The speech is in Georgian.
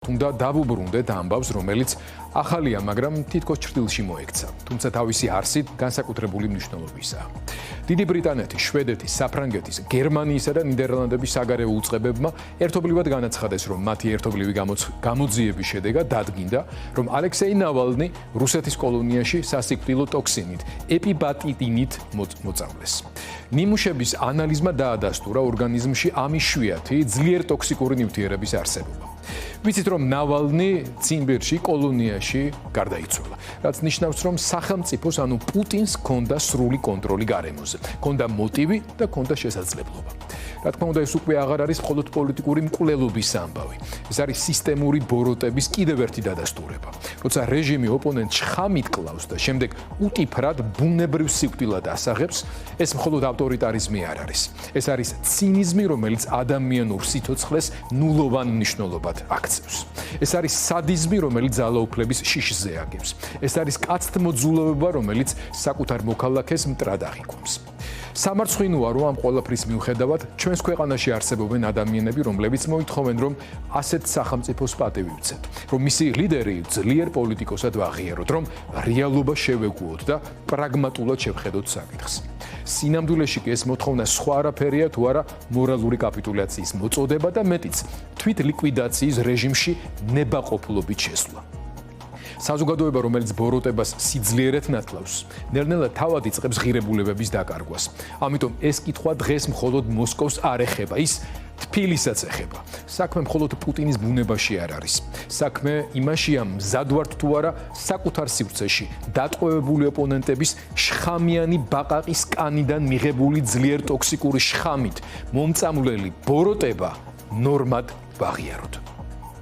Თუმცა დავუბრუნდეთ ამბავს, რომელიც ახალია, მაგრამ თითქოს ჭრილში მოექცა. თუმცა თავისი არსით განსაკუთრებული მნიშვნელობისაა. დიდი ბრიტანეთის, შვედეთის, საფრანგეთის, გერმანიისა და ნიდერლანდების საგარეო უწყებებმა ერთობლივად განაცხადეს, რომ მათი ერთობლივი გამოძიების შედეგად დადგინდა, რომ ალექსეი ნავალნი რუსეთის კოლონიაში სასიკვდილო ტოქსინით, ეპიბატიტინით მოწამლეს. ნიმუშების ანალიზმა დაადასტურა ორგანიზმში ამ იშვიათი ძლიერ ტოქსიკური ნივთიერების არსებობა. ვიცით, რომ ნავალნი ციმბირში, კოლონიაში გარდაიცვალა, რაც ნიშნავს, რომ სახელმწიფოს, ანუ პუტინს ჰქონდა სრული კონტროლი გარემოზე, ჰქონდა მოტივი და ჰქონდა შესაძლებლობა. რა თქმა უნდა, ეს უკვე აღარ არის მხოლოდ პოლიტიკური მკვლელობის ამბავი. ეს არის სისტემური ბოროტების კიდევ ერთი დადასტურება. როცა რეჟიმი ოპონენტს შხამით კლავს და შემდეგ უტიფრად ბუნებრივ სიკვდილად ასაღებს, ეს მხოლოდ ავტორიტარიზმი არ არის. ეს არის ცინიზმი, რომელიც ადამიანურ სიცოცხლეს ნულოვან მნიშვნელობად აქცევს. ეს არის სადიზმი, რომელიც ძალაუფლების შიშზე აგებს. ეს არის კაცთმოძულობა, რომელიც საკუთარ მოქალაქეს მტრად აღიქვამს. სამარცხვინოა, რომ ამ ყველაფრის მიუხედავად ჩვენს ქვეყანაში არსებობენ ადამიანები, რომლებიც მოითხოვენ, რომ ასეთ სახელმწიფოს პატივი ვცეთ, რომ მისი ლიდერი ძლიერ პოლიტიკოსად ვაღიაროთ, რომ რეალობა შევეგუოთ და პრაგმატულად შევხედოთ საკითხს. სინამდვილეში კი ეს მოთხოვნა სხვა არაფერია, თუ არა მორალური კაპიტულაციის მოწოდება და მეტიც თვით ლიკვიდაციის რეჟიმში ნებაყოფლობით შესვლა. საზოგადოება, რომელიც ბოროტებას სიძლიერით ნათლავს, ნელ-ნელა თავად იწყებს ღირებულებების დაკარგვას. ამიტომ ეს კითხვა დღეს მხოლოდ მოსკოვს არ ეხება, ის თბილისსაც ეხება. საქმე მხოლოდ პუტინის ბუნებაში არ არის. საქმე იმაშია, მზად ვართ თუ არა საკუთარ სივრცეში დატყვევებული ოპონენტების შხამიანი ბაყაყის კანიდან მიღებული ძლიერ ტოქსიკური შხამით მომწამლელი ბოროტება ნორმად ვაღიაროთ.